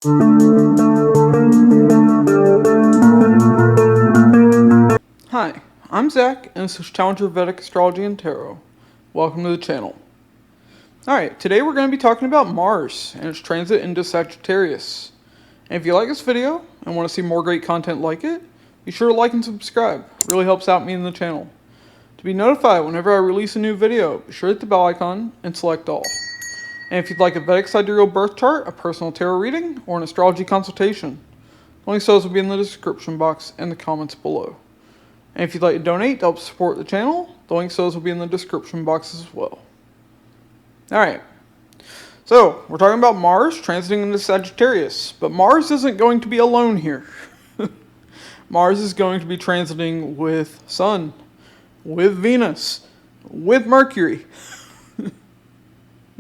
Hi, I'm Zach, and this is Challenger Vedic Astrology and Tarot. Welcome to the channel. Alright, today we're going to be talking about Mars and its transit into Sagittarius. And if you like this video and want to see more great content like it, be sure to like and subscribe. It really helps out me in the channel. To be notified whenever I release a new video, be sure to hit the bell icon and select all. And if you'd like a Vedic Sidereal birth chart, a personal tarot reading, or an astrology consultation, links to those will be in the description box and the comments below. And if you'd like to donate to help support the channel, the links to those will be in the description box as well. Alright, so we're talking about Mars transiting into Sagittarius, but Mars isn't going to be alone here. Mars is going to be transiting with Sun, with Venus, with Mercury.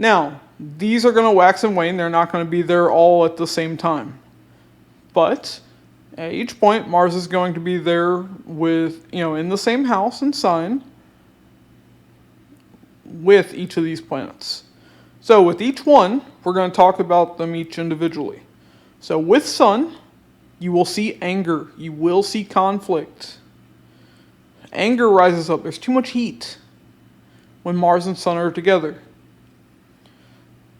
Now, these are going to wax and wane. They're not going to be there all at the same time. But at each point, Mars is going to be there with, in the same house and sign with each of these planets. So with each one, we're going to talk about them each individually. So with Sun, you will see anger. You will see conflict. Anger rises up. There's too much heat when Mars and Sun are together.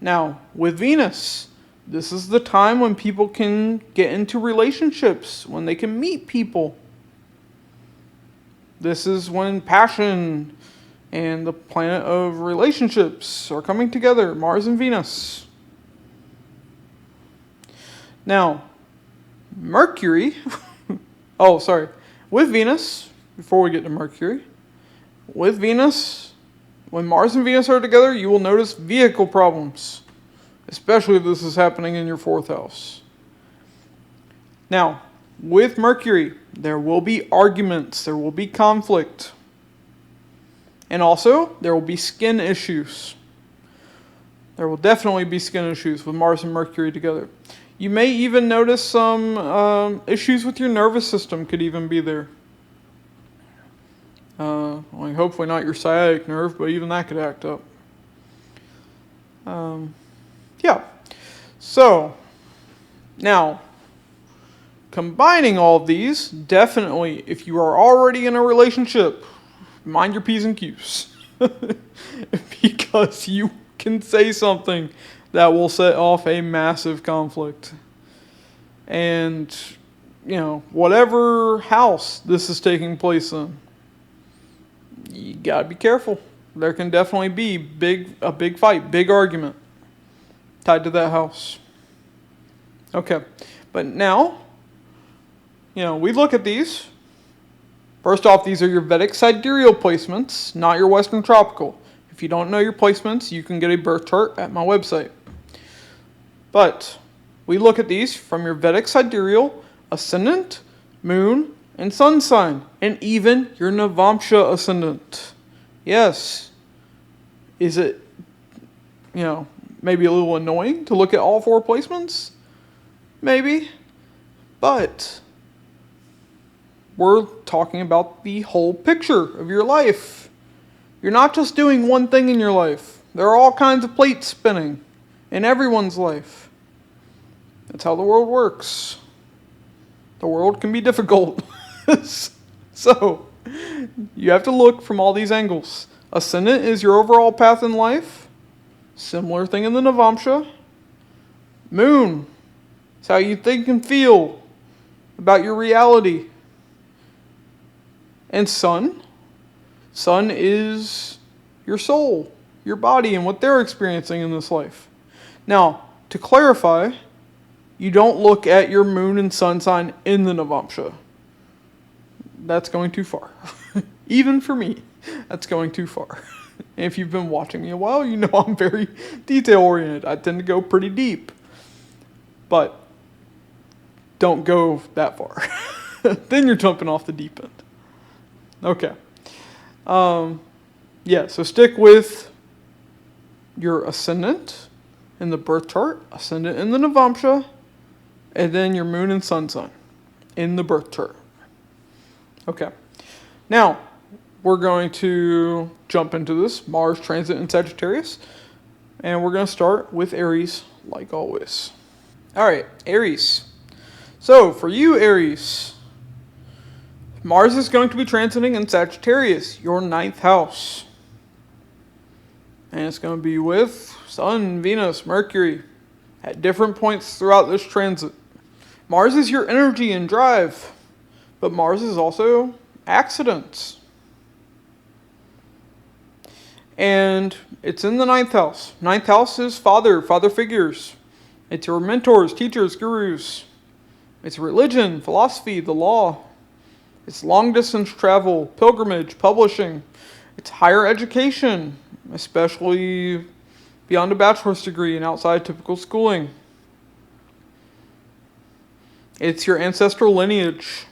Now, with Venus, this is the time when people can get into relationships, when they can meet people. This is when passion and the planet of relationships are coming together, Mars and Venus. Now, Mercury, with Venus, before we get to Mercury, with Venus, when Mars and Venus are together, you will notice vehicle problems, especially if this is happening in your 4th house. Now, with Mercury, there will be arguments, there will be conflict, and also there will be skin issues. There will definitely be skin issues with Mars and Mercury together. You may even notice some issues with your nervous system could even be there. Hopefully not your sciatic nerve, but even that could act up. So, now, combining all of these, definitely, if you are already in a relationship, mind your P's and Q's. Because you can say something that will set off a massive conflict. And, whatever house this is taking place in, you gotta be careful. There can definitely be a big fight, big argument tied to that house. Okay, but now, we look at these. First off, these are your Vedic Sidereal placements, not your Western Tropical. If you don't know your placements, you can get a birth chart at my website. But we look at these from your Vedic Sidereal, Ascendant, Moon, and Sun sign, and even your Navamsa Ascendant. Yes. Is it, maybe a little annoying to look at all 4 placements? Maybe. But we're talking about the whole picture of your life. You're not just doing one thing in your life. There are all kinds of plates spinning in everyone's life. That's how the world works. The world can be difficult. So, you have to look from all these angles. Ascendant is your overall path in life. Similar thing in the Navamsa. Moon. It's how you think and feel about your reality. And Sun. Sun is your soul, your body, and what they're experiencing in this life. Now, to clarify, you don't look at your Moon and Sun sign in the Navamsa. That's going too far. Even for me, that's going too far. And if you've been watching me a while, you know I'm very detail-oriented. I tend to go pretty deep. But don't go that far. Then you're jumping off the deep end. Okay. So stick with your Ascendant in the birth chart, Ascendant in the Navamsa, and then your Moon and Sun sign in the birth chart. Okay. Now, we're going to jump into this Mars transit in Sagittarius, and we're going to start with Aries, like always. All right, Aries. So for you, Aries, Mars is going to be transiting in Sagittarius, your 9th house. And it's going to be with Sun, Venus, Mercury at different points throughout this transit. Mars is your energy and drive, but Mars is also accidents. And it's in the 9th house. 9th house is father figures. It's your mentors, teachers, gurus. It's religion, philosophy, the law. It's long distance travel, pilgrimage, publishing. It's higher education, especially beyond a bachelor's degree and outside typical schooling. It's your ancestral lineage.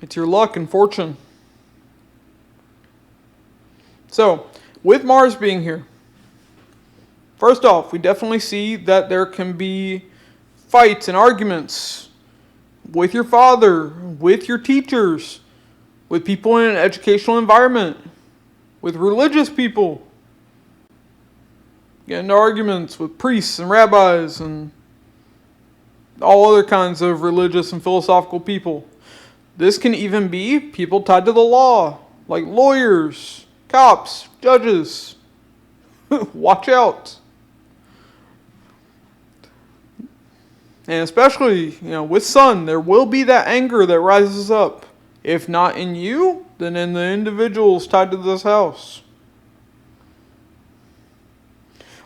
It's your luck and fortune. So, with Mars being here, first off, we definitely see that there can be fights and arguments with your father, with your teachers, with people in an educational environment, with religious people. Get into arguments with priests and rabbis and all other kinds of religious and philosophical people. This can even be people tied to the law, like lawyers, cops, judges. Watch out. And especially, with Sun, there will be that anger that rises up. If not in you, then in the individuals tied to this house.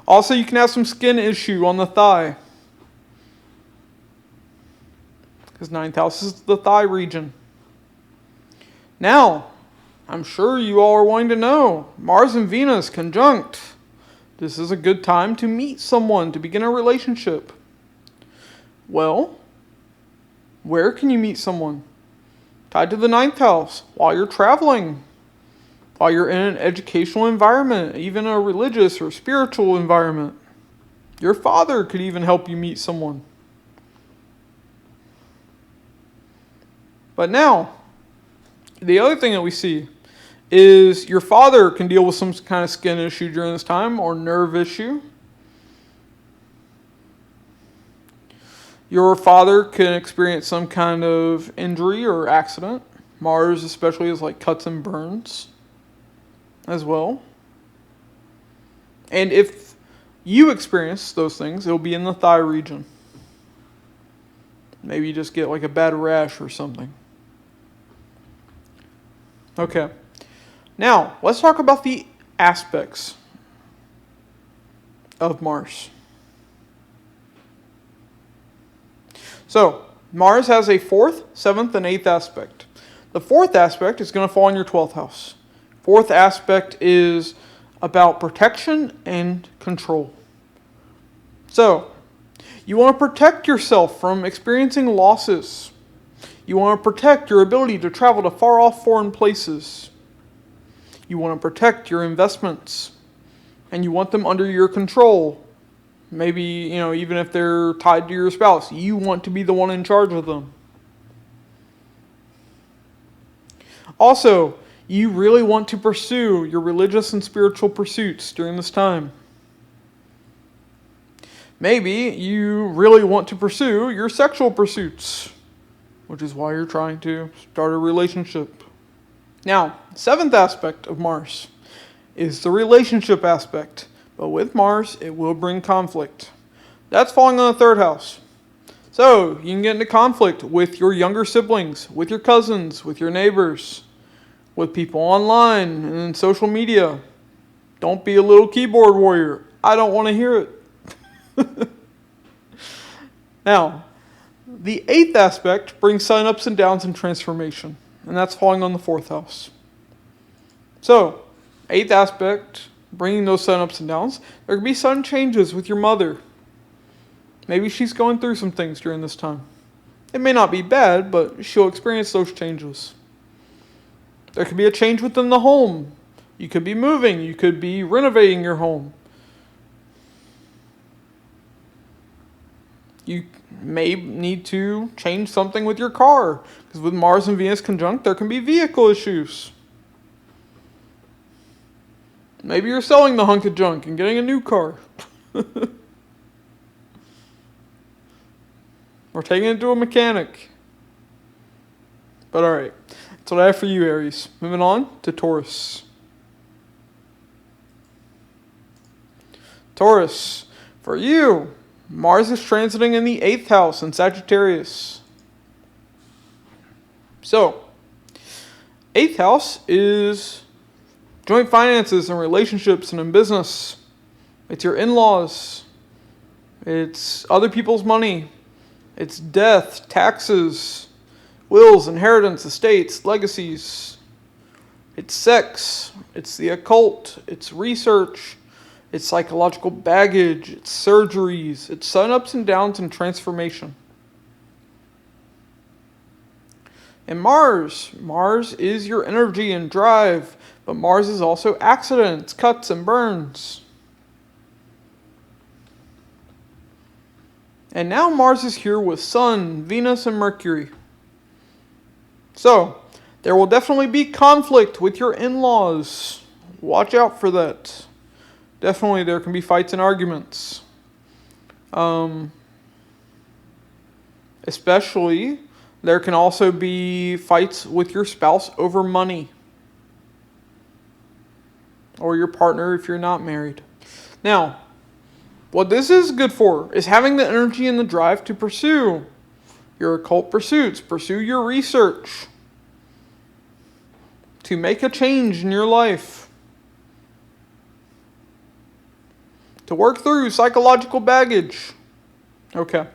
Also, you can have some skin issue on the thigh. Because 9th house is the thigh region. Now, I'm sure you all are wanting to know, Mars and Venus conjunct. This is a good time to meet someone, to begin a relationship. Well, where can you meet someone? Tied to the 9th house, while you're traveling, while you're in an educational environment, even a religious or spiritual environment. Your father could even help you meet someone. But now, the other thing that we see is your father can deal with some kind of skin issue during this time or nerve issue. Your father can experience some kind of injury or accident. Mars especially is like cuts and burns as well. And if you experience those things, it'll be in the thigh region. Maybe you just get like a bad rash or something. Okay. Now, let's talk about the aspects of Mars. So, Mars has a 4th, 7th, and 8th aspect. The 4th aspect is going to fall in your 12th house. 4th aspect is about protection and control. So, you want to protect yourself from experiencing losses. You want to protect your ability to travel to far-off foreign places. You want to protect your investments. And you want them under your control. Maybe, even if they're tied to your spouse, you want to be the one in charge of them. Also, you really want to pursue your religious and spiritual pursuits during this time. Maybe you really want to pursue your sexual pursuits, which is why you're trying to start a relationship. Now, 7th aspect of Mars is the relationship aspect. But with Mars, it will bring conflict. That's falling on the 3rd house. So, you can get into conflict with your younger siblings, with your cousins, with your neighbors, with people online and in social media. Don't be a little keyboard warrior. I don't want to hear it. Now, the 8th aspect brings sun ups and downs and transformation. And that's falling on the 4th house. So, 8th aspect, bringing those sun ups and downs. There could be sudden changes with your mother. Maybe she's going through some things during this time. It may not be bad, but she'll experience those changes. There could be a change within the home. You could be moving. You could be renovating your home. You may need to change something with your car. Because with Mars and Venus conjunct, there can be vehicle issues. Maybe you're selling the hunk of junk and getting a new car. Or taking it to a mechanic. But alright. That's what I have for you, Aries. Moving on to Taurus. Taurus. For you, Mars is transiting in the 8th house in Sagittarius. So, 8th house is joint finances and relationships and in business. It's your in-laws. It's other people's money. It's death, taxes, wills, inheritance, estates, legacies. It's sex. It's the occult. It's research. It's psychological baggage. It's surgeries. It's sun ups and downs and transformation. And Mars is your energy and drive, but Mars is also accidents, cuts, and burns. And now Mars is here with Sun, Venus, and Mercury. So, there will definitely be conflict with your in-laws. Watch out for that. Definitely there can be fights and arguments. Especially, there can also be fights with your spouse over money. Or your partner if you're not married. Now, what this is good for is having the energy and the drive to pursue your occult pursuits, pursue your research, to make a change in your life, to work through psychological baggage. Okay.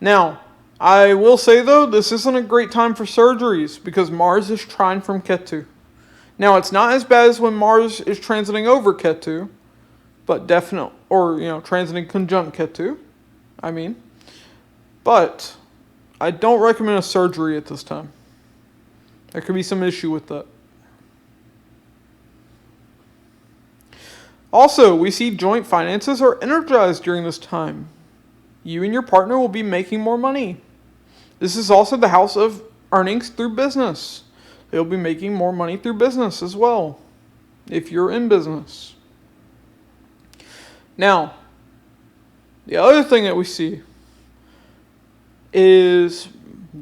Now, I will say though, this isn't a great time for surgeries because Mars is trine from Ketu. Now, it's not as bad as when Mars is transiting over Ketu, but definitely, or, transiting conjunct Ketu, But I don't recommend a surgery at this time. There could be some issue with that. Also, we see joint finances are energized during this time. You and your partner will be making more money. This is also the house of earnings through business. They'll be making more money through business as well, if you're in business. Now, the other thing that we see is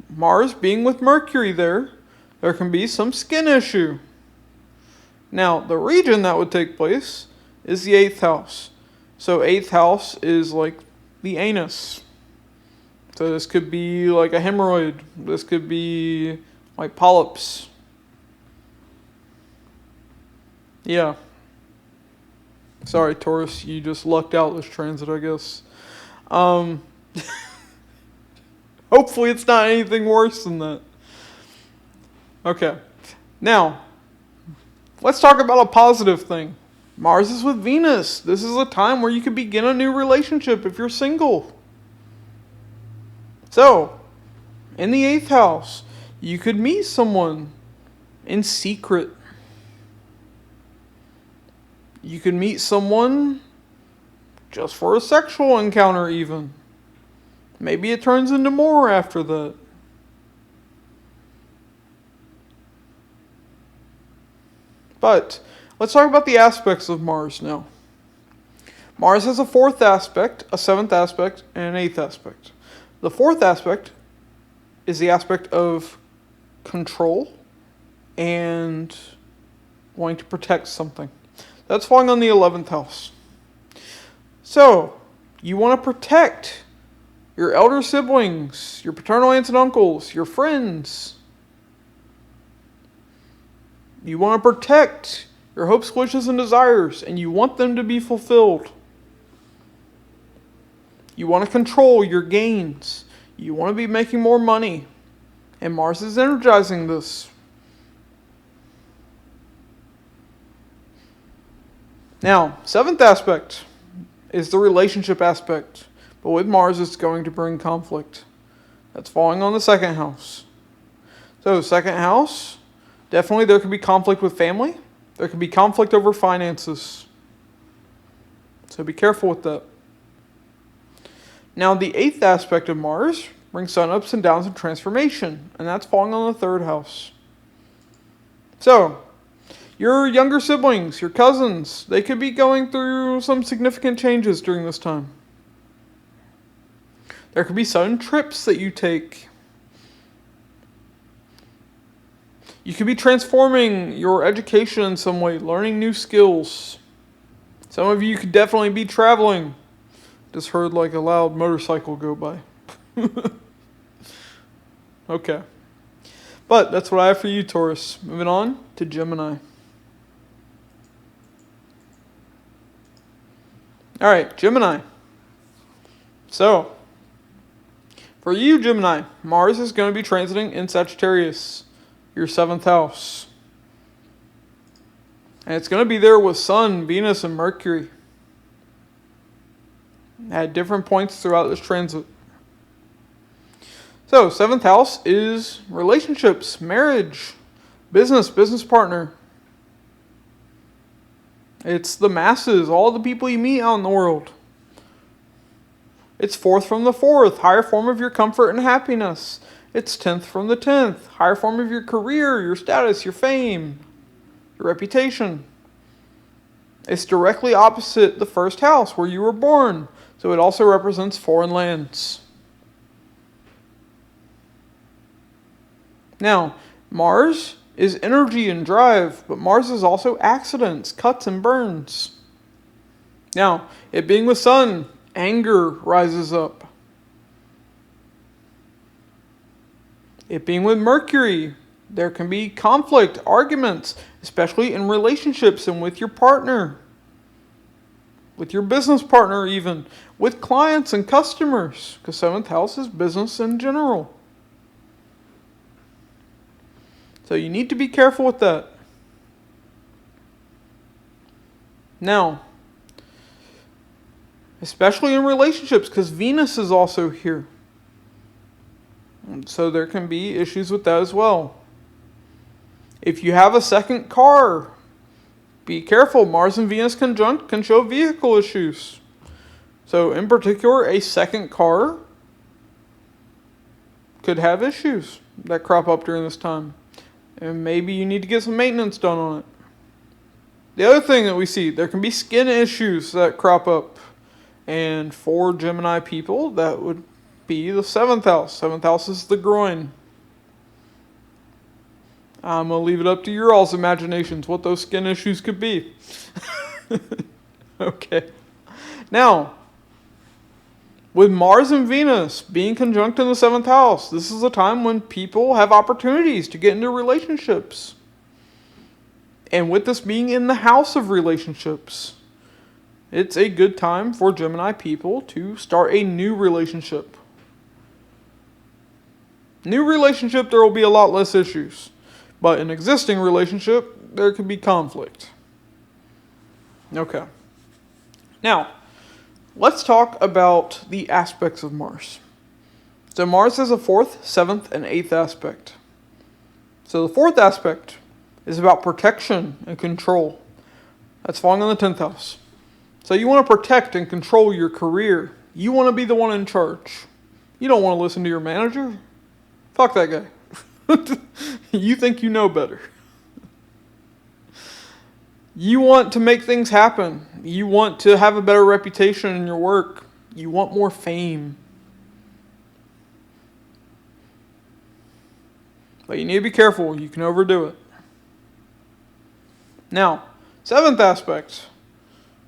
Mars being with Mercury there can be some skin issue. Now, the region that would take place is the 8th house. So 8th house is like the anus. So this could be like a hemorrhoid. This could be like polyps. Yeah. Sorry, Taurus, you just lucked out this transit, I guess. Hopefully it's not anything worse than that. Okay. Now, let's talk about a positive thing. Mars is with Venus. This is a time where you could begin a new relationship if you're single. So, in the 8th house, you could meet someone in secret. You could meet someone just for a sexual encounter even. Maybe it turns into more after that. But let's talk about the aspects of Mars now. Mars has a 4th aspect, a 7th aspect, and an 8th aspect. The 4th aspect is the aspect of control and wanting to protect something. That's falling on the 11th house. So, you want to protect your elder siblings, your paternal aunts and uncles, your friends. You want to protect your hopes, wishes, and desires, and you want them to be fulfilled. You want to control your gains. You want to be making more money. And Mars is energizing this. Now, 7th aspect is the relationship aspect. But with Mars, it's going to bring conflict. That's falling on the 2nd house. So, 2nd house, definitely there could be conflict with family. There could be conflict over finances. So be careful with that. Now, the 8th aspect of Mars brings sun ups and downs and transformation. And that's falling on the 3rd house. So, your younger siblings, your cousins, they could be going through some significant changes during this time. There could be sudden trips that you take. You could be transforming your education in some way, learning new skills. Some of you could definitely be traveling. Just heard like a loud motorcycle go by. Okay. But that's what I have for you, Taurus. Moving on to Gemini. Alright, Gemini. So, for you, Gemini, Mars is going to be transiting in Sagittarius, your 7th house. And it's going to be there with Sun, Venus, and Mercury at different points throughout this transit. So, 7th house is relationships, marriage, business partner. It's the masses, all the people you meet out in the world. It's 4th from the 4th, higher form of your comfort and happiness. It's 10th from the 10th, higher form of your career, your status, your fame, your reputation. It's directly opposite the 1st house where you were born, so it also represents foreign lands. Now, Mars is energy and drive, but Mars is also accidents, cuts, and burns. Now, it being with Sun, anger rises up. It being with Mercury, there can be conflict, arguments, especially in relationships and with your partner, with your business partner even, with clients and customers, because 7th house is business in general. So you need to be careful with that. Now, especially in relationships, because Venus is also here. So there can be issues with that as well. If you have a second car, be careful. Mars and Venus conjunct can show vehicle issues. So in particular, a second car could have issues that crop up during this time. And maybe you need to get some maintenance done on it. The other thing that we see, there can be skin issues that crop up. And for Gemini people, that would be the 7th house. 7th house is the groin. I'm going to leave it up to your all's imaginations what those skin issues could be. Okay. Now, with Mars and Venus being conjunct in the 7th house, this is a time when people have opportunities to get into relationships. And with this being in the house of relationships, it's a good time for Gemini people to start a new relationship. New relationship, there will be a lot less issues. But an existing relationship, there could be conflict. Okay. Now, let's talk about the aspects of Mars. So Mars has a 4th, 7th, and 8th aspect. So the 4th aspect is about protection and control. That's falling on the 10th house. So you want to protect and control your career. You want to be the one in charge. You don't want to listen to your manager. Fuck that guy. You think you know better. You want to make things happen. You want to have a better reputation in your work. You want more fame. But you need to be careful. You can overdo it. Now, 7th aspect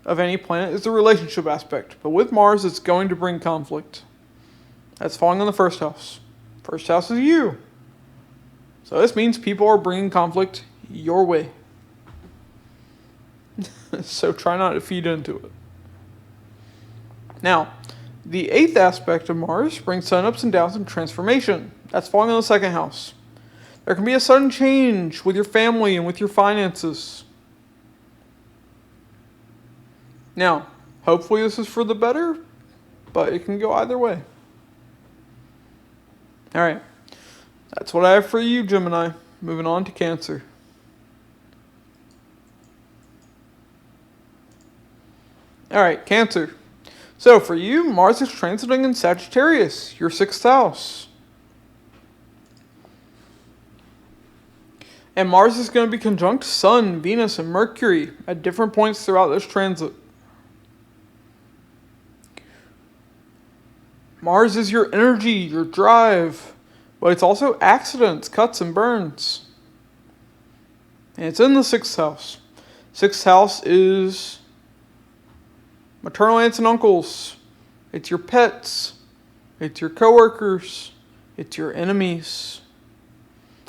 of any planet is the relationship aspect. But with Mars, it's going to bring conflict. That's falling on the 1st house. 1st house is you. So this means people are bringing conflict your way. So try not to feed into it. Now, the 8th aspect of Mars brings sudden ups and downs and transformation. That's falling on the 2nd house. There can be a sudden change with your family and with your finances. Now, hopefully this is for the better, but it can go either way. Alright, that's what I have for you, Gemini. Moving on to Cancer. Alright, Cancer. So for you, Mars is transiting in Sagittarius, your 6th house. And Mars is going to be conjunct Sun, Venus, and Mercury at different points throughout this transit. Mars is your energy, your drive, but it's also accidents, cuts, and burns. And it's in the 6th house. 6th house is maternal aunts and uncles. It's your pets. It's your coworkers. It's your enemies.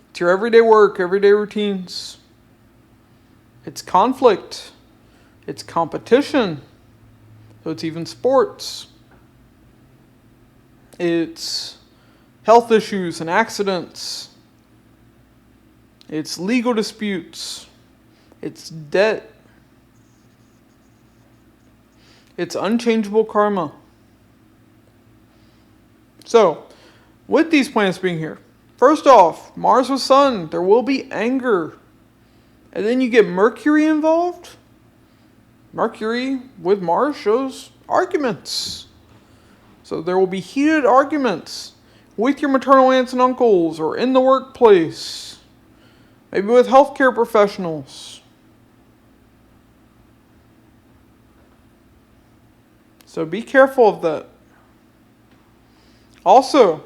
It's your everyday work, everyday routines. It's conflict. It's competition. So it's even sports. It's health issues and accidents. It's legal disputes. It's debt. It's unchangeable karma. So, with these planets being here, first off, Mars with Sun, there will be anger. And then you get Mercury involved. Mercury with Mars shows arguments. So there will be heated arguments with your maternal aunts and uncles or in the workplace. Maybe with healthcare professionals. So be careful of that. Also,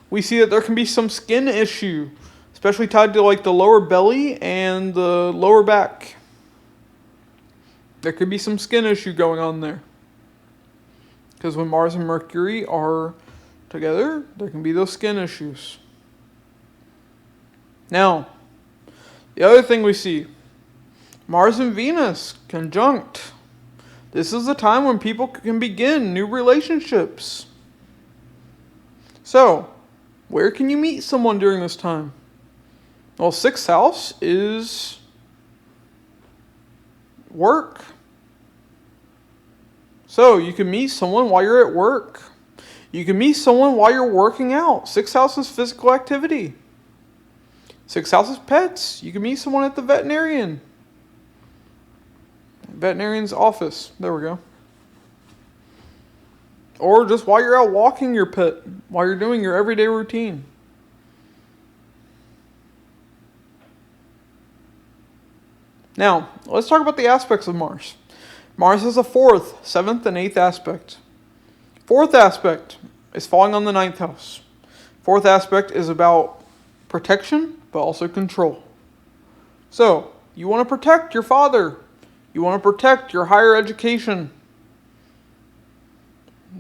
we see that there can be some skin issue, especially tied to like the lower belly and the lower back. There could be some skin issue going on there. Because when Mars and Mercury are together, there can be those skin issues. Now, the other thing we see, Mars and Venus conjunct. This is the time when people can begin new relationships. So, where can you meet someone during this time? Well, 6th house is work. So, you can meet someone while you're at work. You can meet someone while you're working out. 6th house is physical activity. 6th house is pets. You can meet someone at the veterinarian's office. There we go. Or just while you're out walking your pet, while you're doing your everyday routine. Now, let's talk about the aspects of Mars. Mars has a 4th, 7th, and 8th aspect. 4th aspect is falling on the 9th house. 4th aspect is about protection, but also control. So, you want to protect your father. You want to protect your higher education.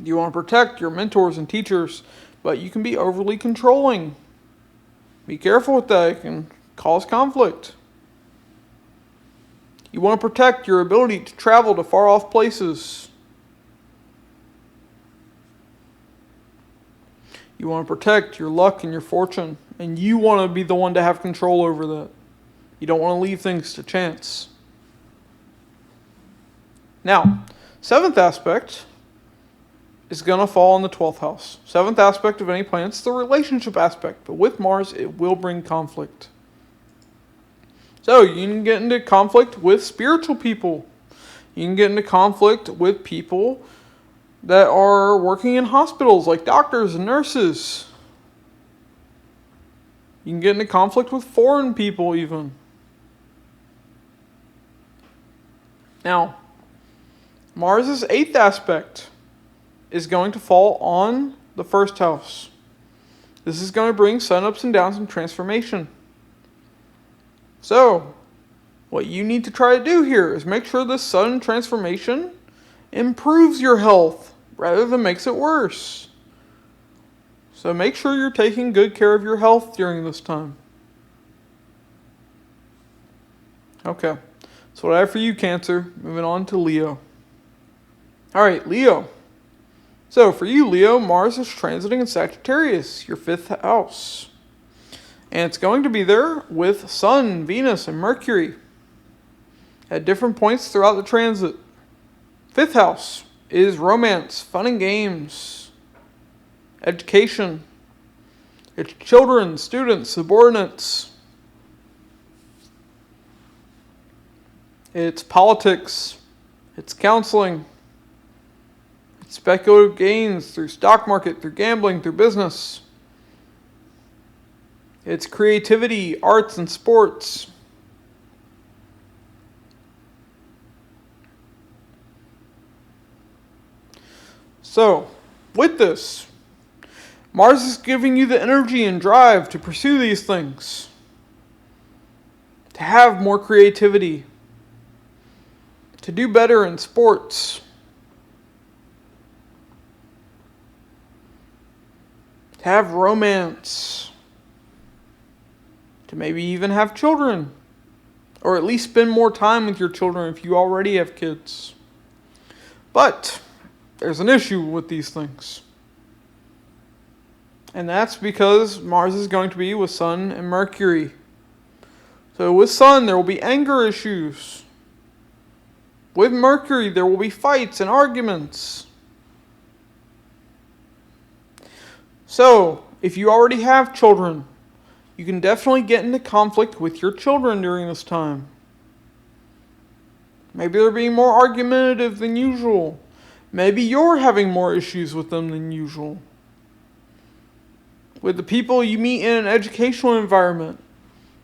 You want to protect your mentors and teachers, but you can be overly controlling. Be careful with that. It can cause conflict. You want to protect your ability to travel to far off places. You want to protect your luck and your fortune, and you want to be the one to have control over that. You don't want to leave things to chance. Now, 7th aspect is going to fall in the 12th house. 7th aspect of any planet is the relationship aspect, but with Mars, it will bring conflict. So, you can get into conflict with spiritual people. You can get into conflict with people that are working in hospitals, like doctors and nurses. You can get into conflict with foreign people, even. Now, Mars' 8th aspect is going to fall on the 1st house. This is going to bring sun ups and downs and transformation. So, what you need to try to do here is make sure this sun transformation improves your health rather than makes it worse. So make sure you're taking good care of your health during this time. Okay, so what I have for you, Cancer. Moving on to Leo. Alright, Leo. So for you, Leo, Mars is transiting in Sagittarius, your 5th house. And it's going to be there with Sun, Venus, and Mercury at different points throughout the transit. 5th house is romance, fun and games, education. It's children, students, subordinates. It's politics. It's counseling. It's speculative gains through stock market, through gambling, through business. It's creativity, arts, and sports. So, with this, Mars is giving you the energy and drive to pursue these things, to have more creativity, to do better in sports, to have romance, to maybe even have children, or at least spend more time with your children if you already have kids. But there's an issue with these things. And that's because Mars is going to be with Sun and Mercury. So with Sun, there will be anger issues. With Mercury, there will be fights and arguments. So, if you already have children, you can definitely get into conflict with your children during this time. Maybe they're being more argumentative than usual. Maybe you're having more issues with them than usual. With the people you meet in an educational environment,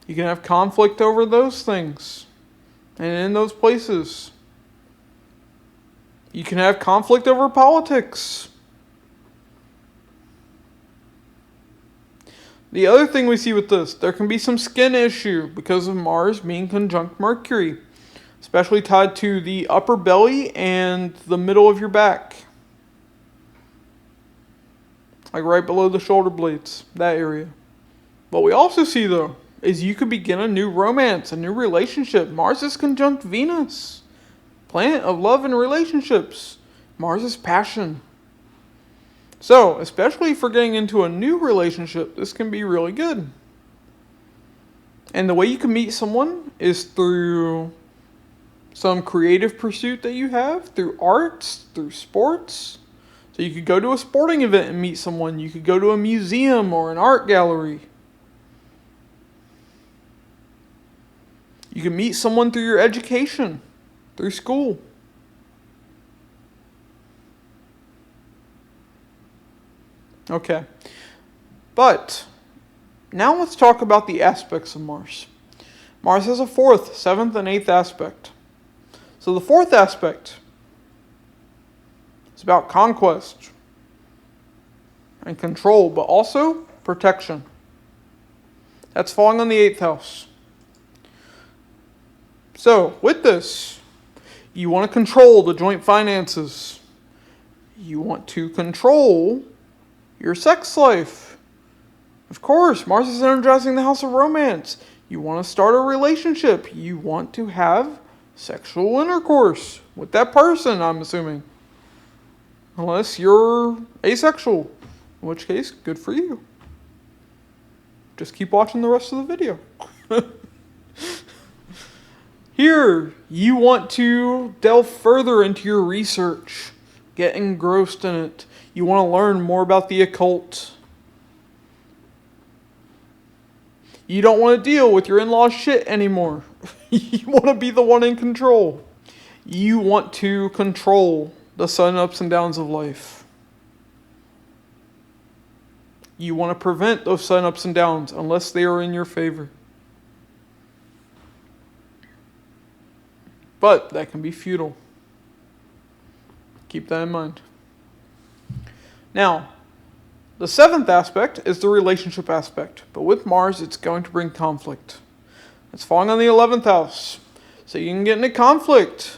you can have conflict over those things and in those places. You can have conflict over politics. The other thing we see with this, there can be some skin issue because of Mars being conjunct Mercury, especially tied to the upper belly and the middle of your back. Like right below the shoulder blades, that area. What we also see though, is you could begin a new romance, a new relationship. Mars is conjunct Venus, planet of love and relationships. Mars is passion. So, especially for getting into a new relationship, this can be really good. And the way you can meet someone is through some creative pursuit that you have, through arts, through sports. So you could go to a sporting event and meet someone. You could go to a museum or an art gallery. You can meet someone through your education, through school. Okay. But now let's talk about the aspects of Mars. Mars has a 4th, 7th, and 8th aspect. So the 4th aspect is about conquest and control, but also protection. That's falling on the 8th house. So, with this, you want to control the joint finances. You want to control your sex life. Of course, Mars is energizing the house of romance. You want to start a relationship. You want to have sexual intercourse with that person, I'm assuming. Unless you're asexual. In which case, good for you. Just keep watching the rest of the video. Here, you want to delve further into your research. Get engrossed in it. You want to learn more about the occult. You don't want to deal with your in-laws' shit anymore. You want to be the one in control. You want to control the sudden ups and downs of life. You want to prevent those sudden ups and downs unless they are in your favor. But that can be futile. Keep that in mind. Now, the 7th aspect is the relationship aspect. But with Mars, it's going to bring conflict. It's falling on the 11th house. So you can get into conflict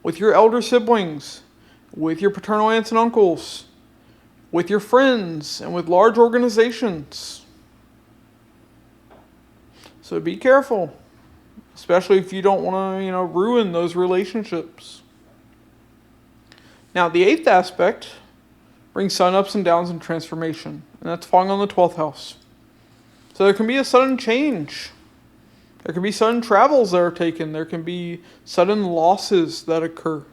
with your elder siblings, with your paternal aunts and uncles, with your friends, and with large organizations. So be careful. Especially if you don't want to, ruin those relationships. Now, the 8th aspect brings sudden ups and downs and transformation. And that's falling on the 12th house. So there can be a sudden change. There can be sudden travels that are taken. There can be sudden losses that occur.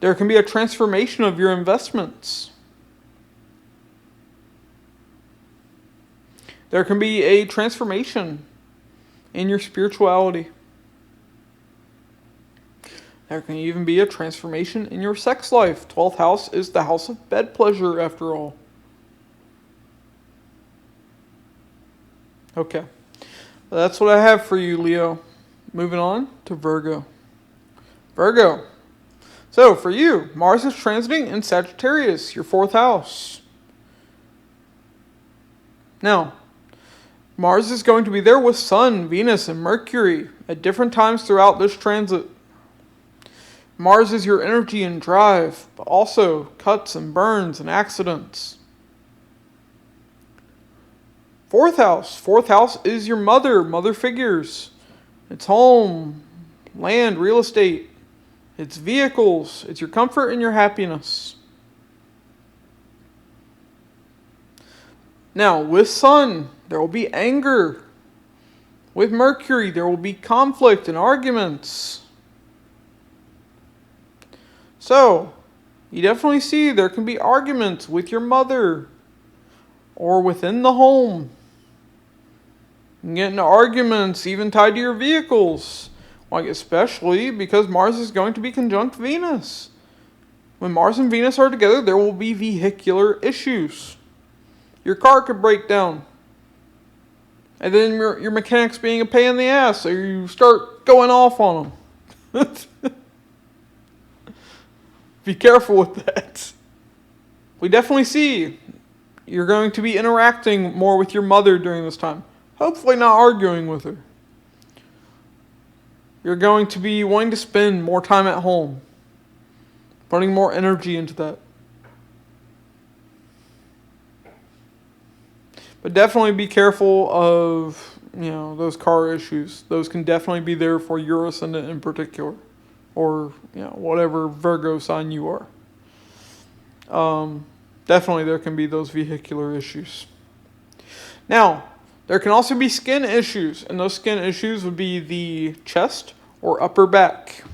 There can be a transformation of your investments. There can be a transformation in your spirituality. There can even be a transformation in your sex life. 12th house is the house of bed pleasure, after all. Okay. Well, that's what I have for you, Leo. Moving on to Virgo. Virgo. So for you, Mars is transiting in Sagittarius, your 4th house. Now, Mars is going to be there with Sun, Venus, and Mercury at different times throughout this transit. Mars is your energy and drive, but also cuts and burns and accidents. 4th house. 4th house is your mother figures. It's home, land, real estate. It's vehicles. It's your comfort and your happiness. Now, with Sun, there will be anger. With Mercury, there will be conflict and arguments. So, you definitely see there can be arguments with your mother or within the home. You can get into arguments even tied to your vehicles. Like especially because Mars is going to be conjunct Venus. When Mars and Venus are together, there will be vehicular issues. Your car could break down. And then your mechanic's being a pain in the ass, so you start going off on them. Be careful with that. We definitely see you're going to be interacting more with your mother during this time. Hopefully not arguing with her. You're going to be wanting to spend more time at home. Putting more energy into that. But definitely be careful of, those car issues. Those can definitely be there for your ascendant in particular. Or, whatever Virgo sign you are. Definitely there can be those vehicular issues. Now, there can also be skin issues, and those skin issues would be the chest or upper back.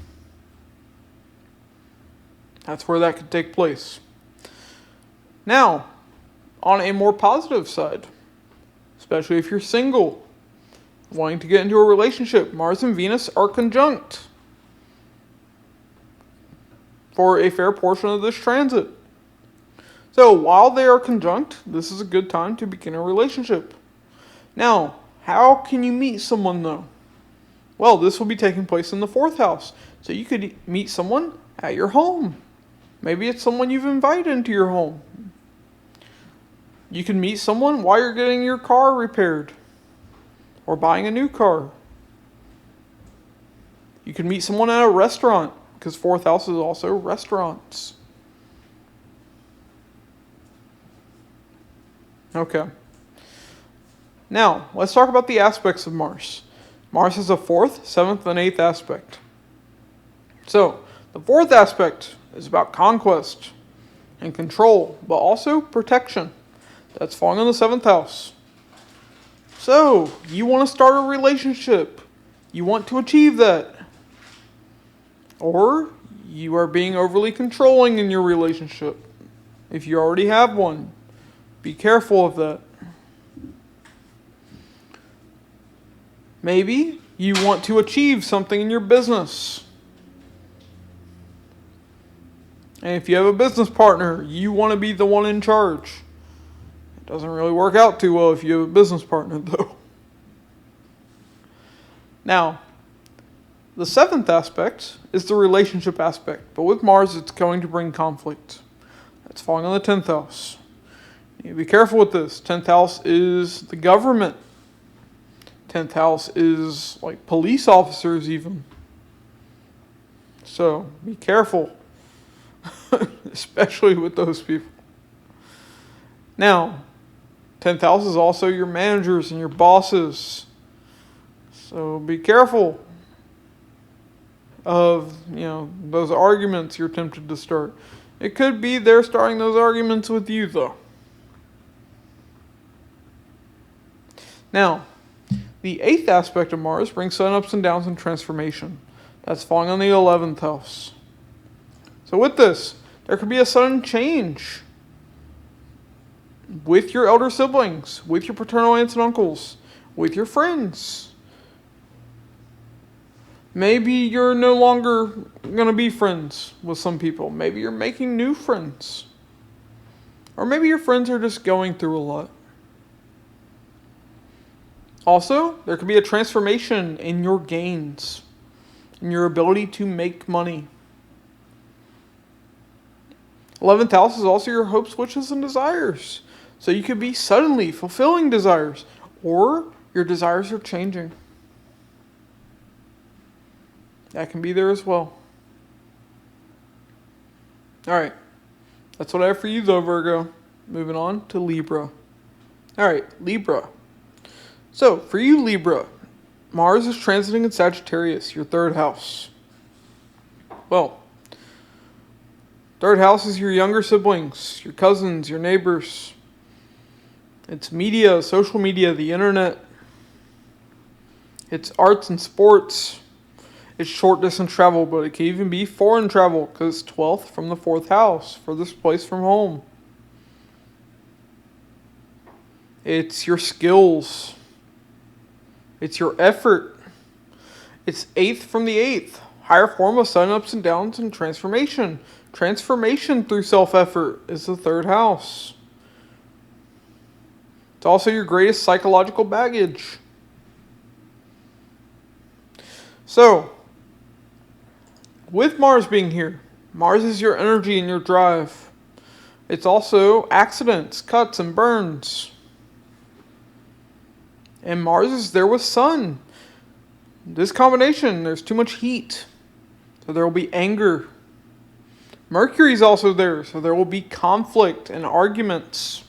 That's where that could take place. Now, on a more positive side, especially if you're single, wanting to get into a relationship, Mars and Venus are conjunct for a fair portion of this transit. So, while they are conjunct, this is a good time to begin a relationship. Now, how can you meet someone though? Well, this will be taking place in the 4th house. So you could meet someone at your home. Maybe it's someone you've invited into your home. You can meet someone while you're getting your car repaired. Or buying a new car. You can meet someone at a restaurant. Because 4th house is also restaurants. Okay. Now, let's talk about the aspects of Mars. Mars has a 4th, 7th, and 8th aspect. So, the 4th aspect is about conquest and control, but also protection. That's falling in the 7th house. So, you want to start a relationship. You want to achieve that. Or, you are being overly controlling in your relationship. If you already have one, be careful of that. Maybe you want to achieve something in your business. And if you have a business partner, you want to be the one in charge. It doesn't really work out too well if you have a business partner, though. Now, the 7th aspect is the relationship aspect. But with Mars, it's going to bring conflict. That's falling on the 10th house. You be careful with this. 10th house is the government. 10th house is like police officers even. So be careful. Especially with those people. Now, 10th house is also your managers and your bosses. So be careful of, those arguments you're tempted to start. It could be they're starting those arguments with you though. Now, the 8th aspect of Mars brings sudden ups and downs and transformation. That's falling on the 11th house. So with this, there could be a sudden change with your elder siblings, with your paternal aunts and uncles, with your friends. Maybe you're no longer going to be friends with some people. Maybe you're making new friends. Or maybe your friends are just going through a lot. Also, there could be a transformation in your gains, in your ability to make money. 11th house is also your hopes, wishes, and desires. So you could be suddenly fulfilling desires, or your desires are changing. That can be there as well. Alright, that's what I have for you though, Virgo. Moving on to Libra. Alright, Libra. So, for you, Libra, Mars is transiting in Sagittarius, your third house. Well, third house is your younger siblings, your cousins, your neighbors. It's media, social media, the internet. It's arts and sports. It's short distance travel, but it can even be foreign travel because it's 12th from the 4th house, furthest place from home. It's your skills. It's your effort. It's 8th from the 8th. Higher form of sudden ups and downs and transformation. Transformation through self-effort is the third house. It's also your greatest psychological baggage. So, with Mars being here, Mars is your energy and your drive. It's also accidents, cuts, and burns. And Mars is there with Sun. This combination, there's too much heat. So there will be anger. Mercury's also there, so there will be conflict and arguments.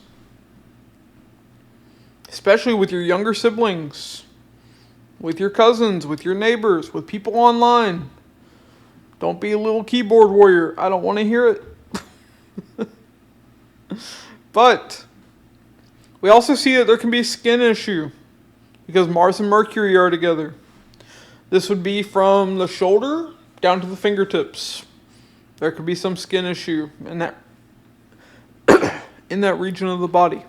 Especially with your younger siblings, with your cousins, with your neighbors, with people online. Don't be a little keyboard warrior. I don't want to hear it. But we also see that there can be a skin issue because Mars and Mercury are together. This would be from the shoulder down to the fingertips. There could be some skin issue in that in that region of the body.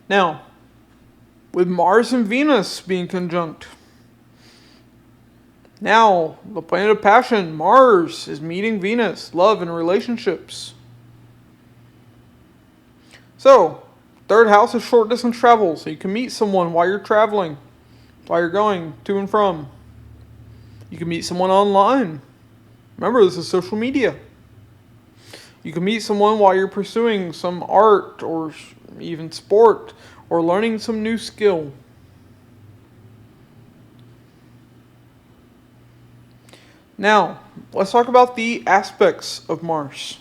Now, with Mars and Venus being conjunct, now the planet of passion, Mars, is meeting Venus, love and relationships. So, third house is short distance travel, so you can meet someone while you're traveling, while you're going to and from. You can meet someone online. Remember, this is social media. You can meet someone while you're pursuing some art or even sport or learning some new skill. Now, let's talk about the aspects of Mars.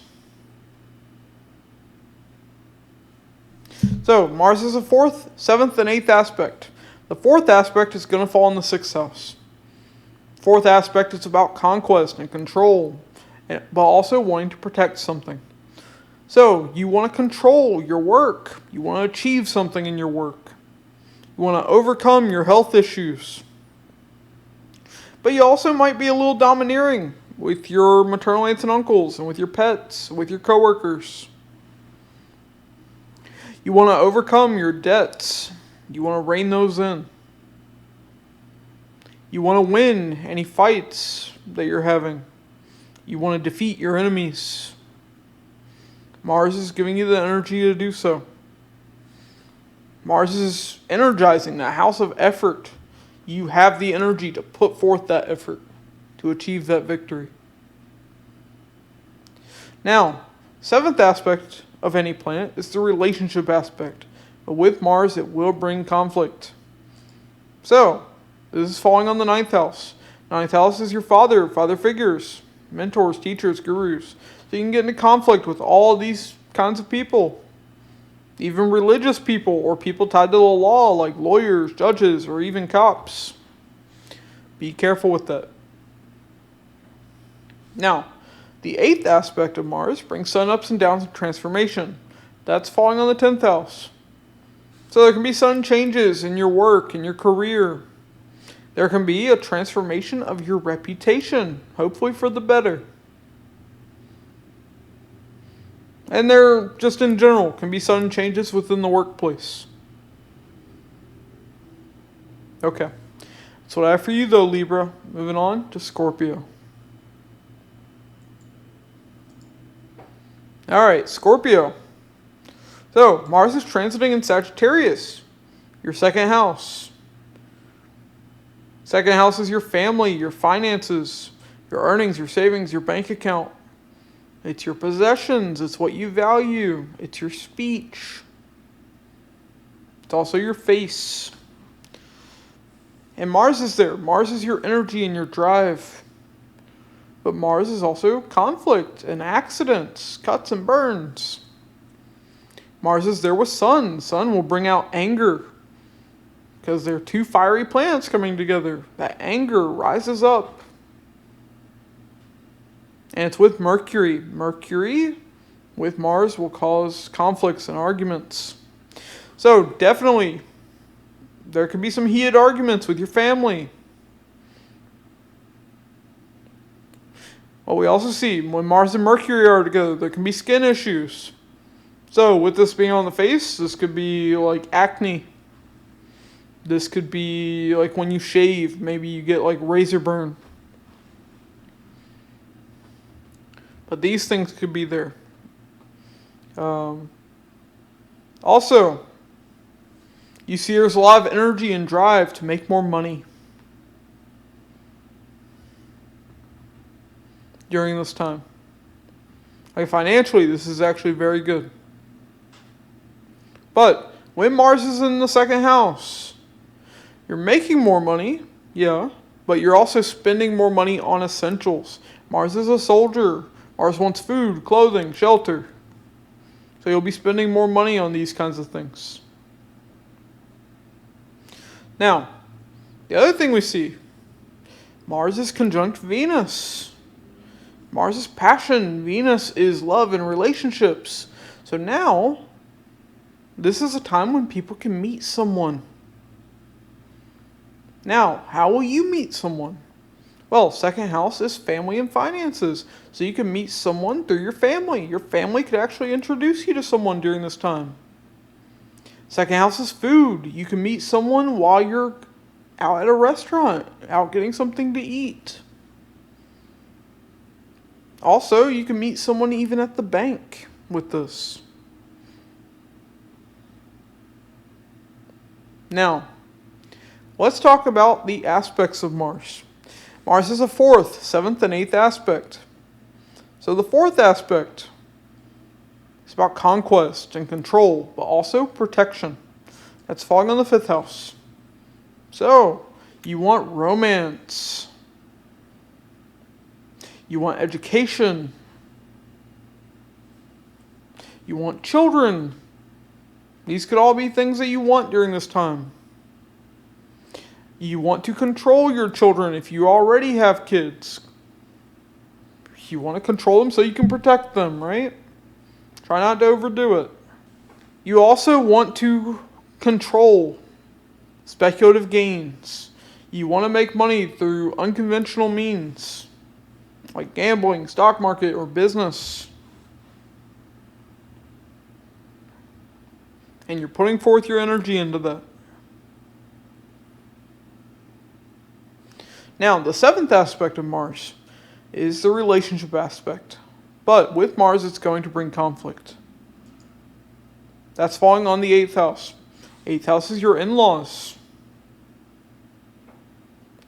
So, Mars is a 4th, 7th, and 8th aspect. The 4th aspect is going to fall in the 6th house. 4th aspect is about conquest and control, but also wanting to protect something. So, you want to control your work. You want to achieve something in your work. You want to overcome your health issues. But you also might be a little domineering with your maternal aunts and uncles and with your pets, with your coworkers. You want to overcome your debts. You want to rein those in. You want to win any fights that you're having. You want to defeat your enemies. Mars is giving you the energy to do so. Mars is energizing that house of effort. You have the energy to put forth that effort to achieve that victory. Now, 7th aspect of any planet is the relationship aspect. But with Mars, it will bring conflict. So, this is falling on the 9th house. 9th house is your father figures, mentors, teachers, gurus. So you can get into conflict with all these kinds of people. Even religious people or people tied to the law like lawyers, judges, or even cops. Be careful with that. Now, the 8th aspect of Mars brings sun ups and downs and transformation. That's falling on the 10th house. So there can be sudden changes in your work, in your career. There can be a transformation of your reputation, hopefully for the better. And there, just in general, can be sudden changes within the workplace. Okay. That's what I have for you though, Libra. Moving on to Scorpio. Alright, Scorpio. So, Mars is transiting in Sagittarius, your 2nd house. 2nd house is your family, your finances, your earnings, your savings, your bank account. It's your possessions. It's what you value. It's your speech. It's also your face. And Mars is there. Mars is your energy and your drive. But Mars is also conflict and accidents, cuts and burns. Mars is there with Sun. Sun will bring out anger because they're two fiery planets coming together. That anger rises up. And it's with Mercury. Mercury with Mars will cause conflicts and arguments. So definitely, there could be some heated arguments with your family. Well, we also see when Mars and Mercury are together, there can be skin issues. So with this being on the face, this could be like acne. This could be like when you shave, maybe you get like razor burn. But these things could be there. Also, you see there's a lot of energy and drive to make more money during this time. Like financially, this is actually very good. But when Mars is in the second house, you're making more money, yeah, but you're also spending more money on essentials. Mars is a soldier. Mars wants food, clothing, shelter. So you'll be spending more money on these kinds of things. Now, the other thing we see, Mars is conjunct Venus. Mars is passion. Venus is love and relationships. So now, this is a time when people can meet someone. Now, how will you meet someone? Well, second house is family and finances. So you can meet someone through your family. Your family could actually introduce you to someone during this time. Second house is food. You can meet someone while you're out at a restaurant, out getting something to eat. Also, you can meet someone even at the bank with this. Now, let's talk about the aspects of Mars. Mars is a fourth, seventh, and eighth aspect. So the fourth aspect is about conquest and control, but also protection. That's falling on the fifth house. So, you want romance. You want education. You want children. These could all be things that you want during this time. You want to control your children if you already have kids. You want to control them so you can protect them, right? Try not to overdo it. You also want to control speculative gains. You want to make money through unconventional means, like gambling, stock market, or business. And you're putting forth your energy into that. Now, the seventh aspect of Mars is the relationship aspect. But with Mars, it's going to bring conflict. That's falling on the eighth house. Eighth house is your in-laws.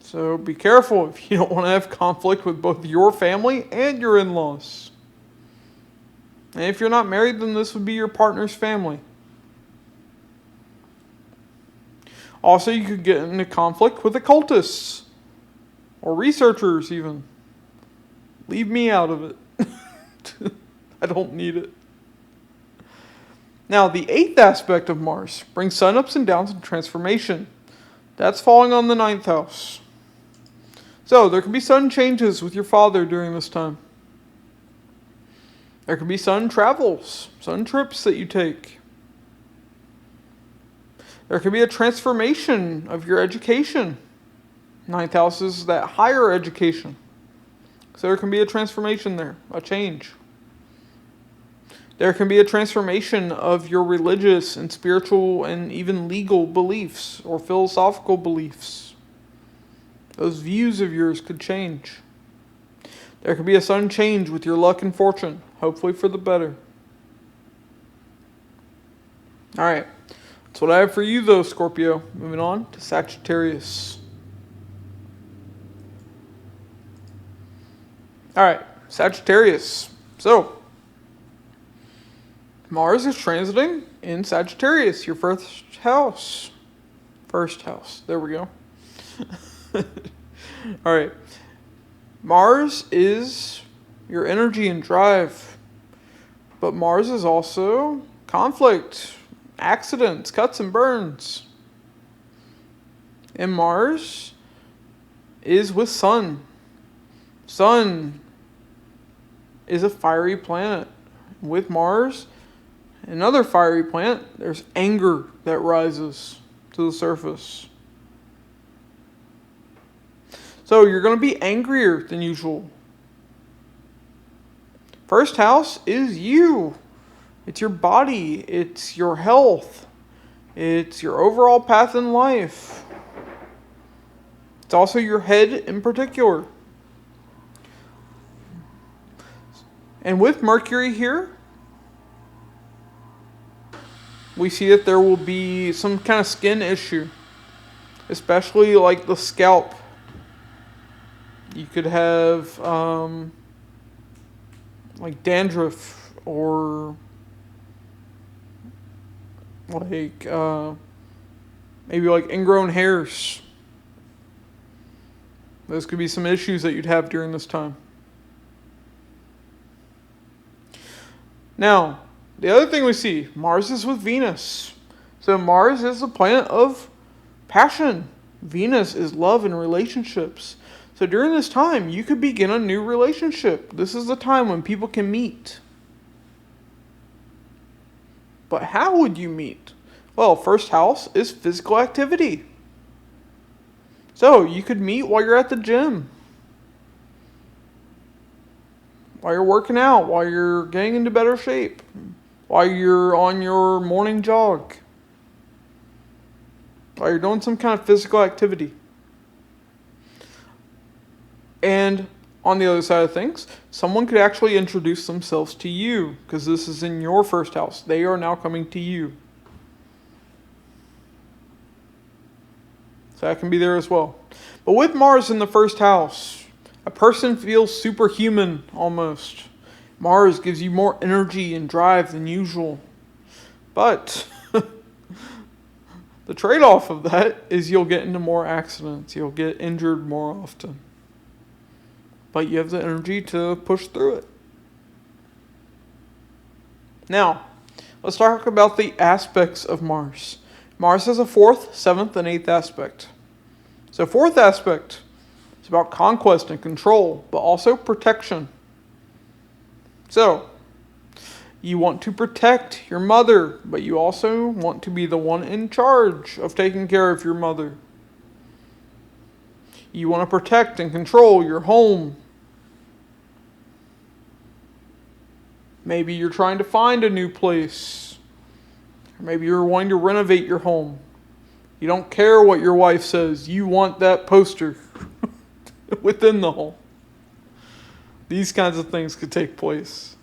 So be careful if you don't want to have conflict with both your family and your in-laws. And if you're not married, then this would be your partner's family. Also, you could get into conflict with occultists. Or researchers, even. Leave me out of it. I don't need it. Now, the eighth aspect of Mars brings sun ups and downs and transformation. That's falling on the ninth house. So, there can be sudden changes with your father during this time. There can be sudden travels, sudden trips that you take. There can be a transformation of your education. Ninth house is that higher education. So there can be a transformation there, a change. There can be a transformation of your religious and spiritual and even legal beliefs or philosophical beliefs. Those views of yours could change. There could be a sudden change with your luck and fortune, hopefully for the better. Alright, that's what I have for you though, Scorpio. Moving on to Sagittarius. All right, Sagittarius. So, Mars is transiting in Sagittarius, your first house. First house. There we go. All right. Mars is your energy and drive. But Mars is also conflict, accidents, cuts and burns. And Mars is with Sun. Sun is a fiery planet. With Mars, another fiery planet, there's anger that rises to the surface. So you're going to be angrier than usual. First house is you. It's your body. It's your health. It's your overall path in life. It's also your head in particular. And with Mercury here, we see that there will be some kind of skin issue, especially like the scalp. You could have like dandruff or like maybe like ingrown hairs. Those could be some issues that you'd have during this time. Now, the other thing we see, Mars is with Venus. So Mars is the planet of passion. Venus is love and relationships. So during this time, you could begin a new relationship. This is the time when people can meet. But how would you meet? Well, first house is physical activity. So you could meet while you're at the gym, while you're working out, while you're getting into better shape, while you're on your morning jog, while you're doing some kind of physical activity. And on the other side of things, someone could actually introduce themselves to you because this is in your first house. They are now coming to you. So that can be there as well. But with Mars in the first house, a person feels superhuman almost. Mars gives you more energy and drive than usual. But the trade-off of that is you'll get into more accidents. You'll get injured more often. But you have the energy to push through it. Now, let's talk about the aspects of Mars. Mars has a 4th, 7th, and 8th aspect. So 4th aspect is about conquest and control, but also protection. So, you want to protect your mother, but you also want to be the one in charge of taking care of your mother. You want to protect and control your home. Maybe you're trying to find a new place. Or maybe you're wanting to renovate your home. You don't care what your wife says. You want that poster within the home. These kinds of things could take place.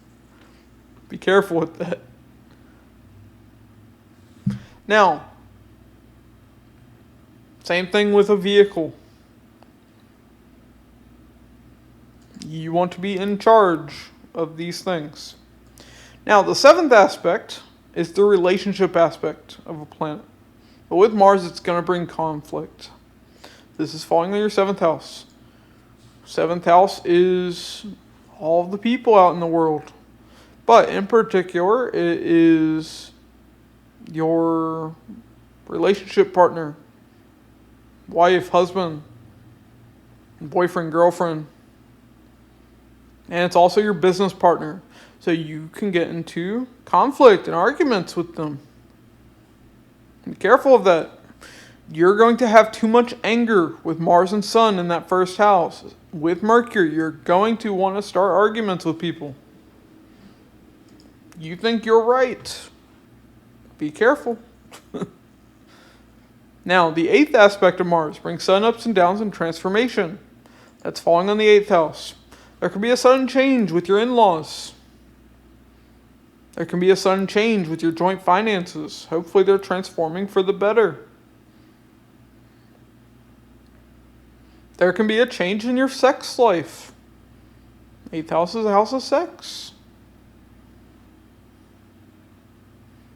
Be careful with that. Now, same thing with a vehicle. You want to be in charge of these things. Now, the 7th aspect is the relationship aspect of a planet. But with Mars, it's going to bring conflict. This is falling on your 7th house. 7th house is all of the people out in the world. But in particular, it is your relationship partner, wife, husband, boyfriend, girlfriend. And it's also your business partner. So you can get into conflict and arguments with them. Be careful of that. You're going to have too much anger with Mars and Sun in that first house. With Mercury, you're going to want to start arguments with people. You think you're right. Be careful. Now, the 8th aspect of Mars brings sudden ups and downs and transformation. That's falling on the 8th house. There can be a sudden change with your in-laws. There can be a sudden change with your joint finances. Hopefully they're transforming for the better. There can be a change in your sex life. 8th house is a house of sex.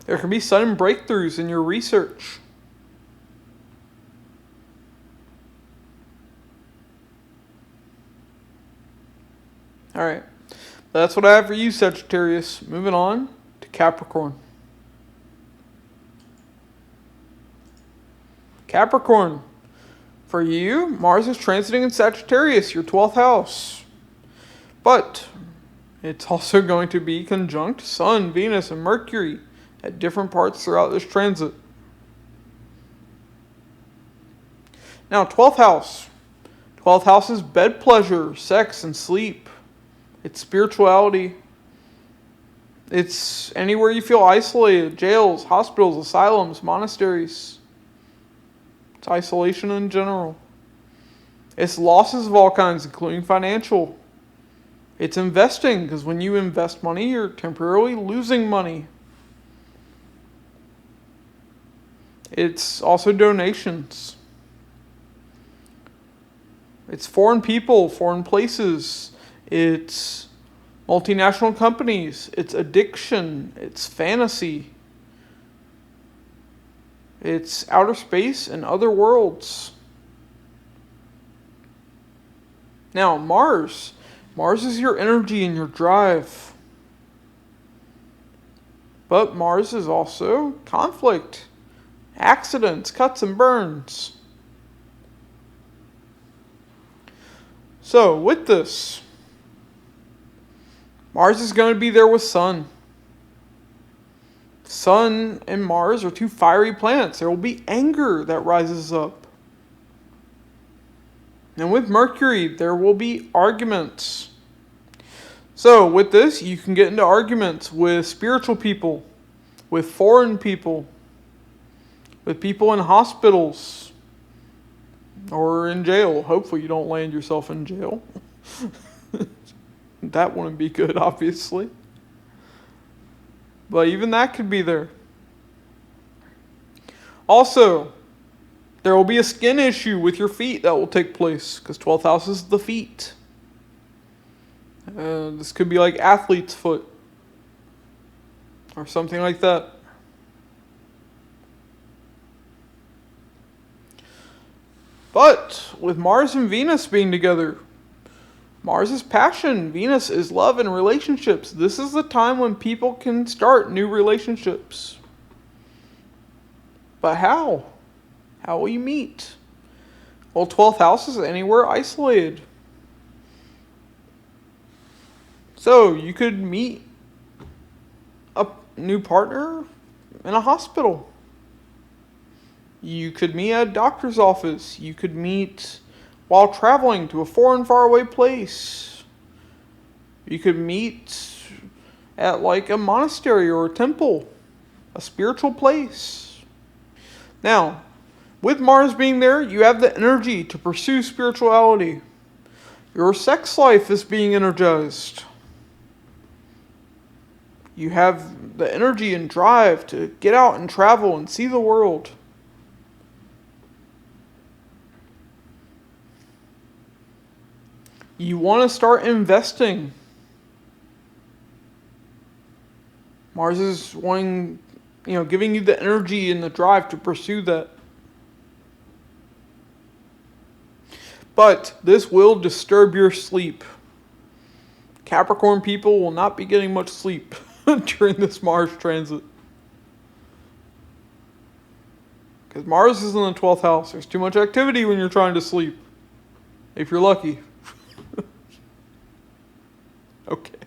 There can be sudden breakthroughs in your research. Alright, that's what I have for you, Sagittarius. Moving on to Capricorn. Capricorn, for you, Mars is transiting in Sagittarius, your 12th house. But it's also going to be conjunct Sun, Venus, and Mercury at different parts throughout this transit. Now, 12th house. 12th house is bed pleasure, sex, and sleep. It's spirituality. It's anywhere you feel isolated. Jails, hospitals, asylums, monasteries. It's isolation in general. It's losses of all kinds, including financial. It's investing, because when you invest money, you're temporarily losing money. It's also donations. It's foreign people, foreign places. It's multinational companies. It's addiction. It's fantasy. It's outer space and other worlds. Now, Mars. Mars is your energy and your drive. But Mars is also conflict, accidents, cuts and burns. So, with this, Mars is going to be there with Sun. Sun and Mars are two fiery planets. There will be anger that rises up. And with Mercury, there will be arguments. So, with this, you can get into arguments with spiritual people, with foreign people, with people in hospitals, or in jail. Hopefully you don't land yourself in jail. That wouldn't be good, obviously. But even that could be there. Also, there will be a skin issue with your feet that will take place, because 12th house is the feet. This could be like athlete's foot, or something like that. But with Mars and Venus being together, Mars is passion, Venus is love and relationships. This is the time when people can start new relationships. But how? How will you meet? Well, 12th house is anywhere isolated. So you could meet a new partner in a hospital. You could meet at a doctor's office. You could meet while traveling to a foreign, faraway place. You could meet at like a monastery or a temple, a spiritual place. Now, with Mars being there, you have the energy to pursue spirituality. Your sex life is being energized. You have the energy and drive to get out and travel and see the world. You want to start investing. Mars is wanting, giving you the energy and the drive to pursue that. But this will disturb your sleep. Capricorn people will not be getting much sleep during this Mars transit. Because Mars is in the 12th house. There's too much activity when you're trying to sleep. If you're lucky. Okay.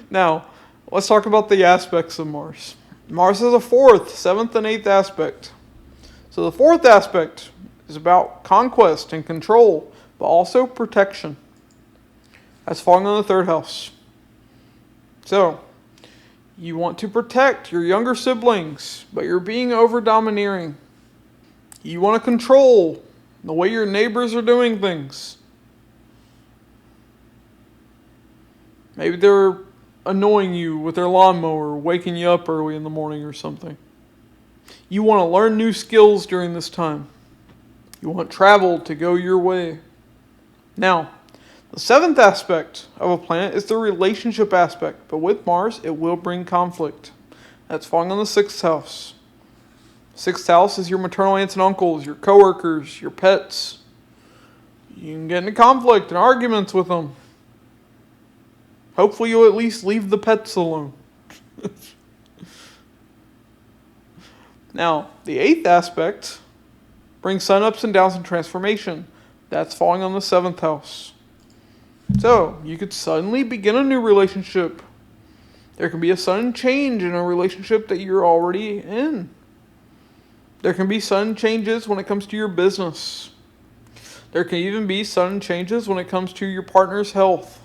Now, let's talk about the aspects of Mars. Mars has a 4th, 7th, and 8th aspect. So the 4th aspect is about conquest and control, but also protection. That's falling on the 3rd house. So, you want to protect your younger siblings, but you're being over-domineering. You want to control the way your neighbors are doing things. Maybe they're annoying you with their lawnmower, waking you up early in the morning or something. You want to learn new skills during this time. You want travel to go your way. Now, The seventh aspect of a planet is the relationship aspect, but with Mars, it will bring conflict. That's falling on the sixth house. Sixth house is your maternal aunts and uncles, your coworkers, your pets. You can get into conflict and arguments with them. Hopefully you'll at least leave the pets alone. Now, the eighth aspect brings sun ups and downs and transformation. That's falling on the seventh house. So, you could suddenly begin a new relationship. There can be a sudden change in a relationship that you're already in. There can be sudden changes when it comes to your business. There can even be sudden changes when it comes to your partner's health.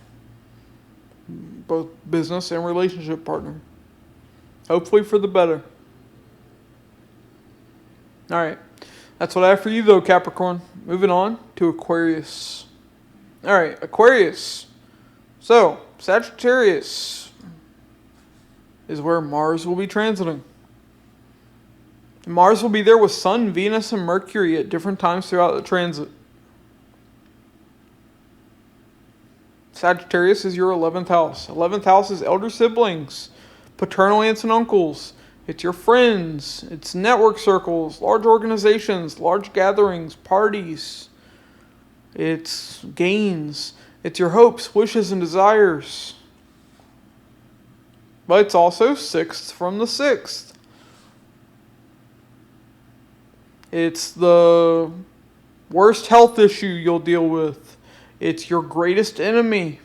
Both business and relationship partner. Hopefully for the better. Alright. That's what I have for you though, Capricorn. Moving on to Aquarius. Alright, Aquarius. So, Sagittarius is where Mars will be transiting. Mars will be there with Sun, Venus, and Mercury at different times throughout the transit. Sagittarius is your 11th house. 11th house is elder siblings, paternal aunts and uncles. It's your friends. It's network circles, large organizations, large gatherings, parties. It's gains. It's your hopes, wishes, and desires. But it's also 6th from the 6th. It's the worst health issue you'll deal with. It's your greatest enemy.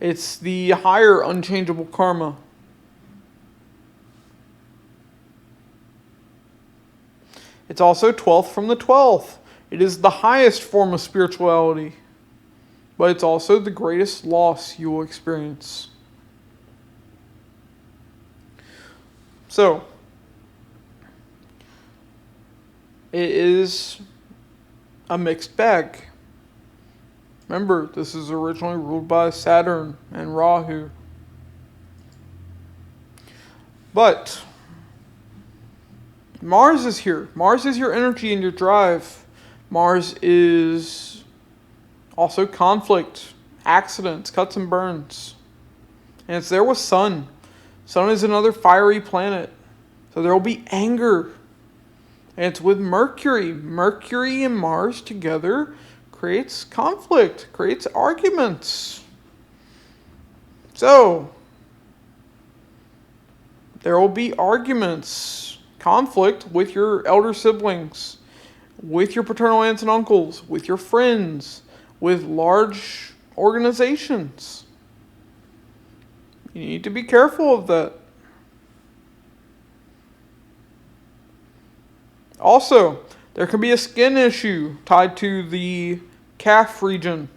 It's the higher unchangeable karma. It's also 12th from the 12th. It is the highest form of spirituality. But it's also the greatest loss you will experience. So, it is a mixed bag. Remember, this is originally ruled by Saturn and Rahu. But Mars is here. Mars is your energy and your drive. Mars is also conflict, accidents, cuts and burns. And it's there with Sun. Sun is another fiery planet. So there will be anger. And it's with Mercury. Mercury and Mars together creates conflict, creates arguments. So, there will be arguments, conflict with your elder siblings, with your paternal aunts and uncles, with your friends, with large organizations. You need to be careful of that. Also, there can be a skin issue tied to the calf region.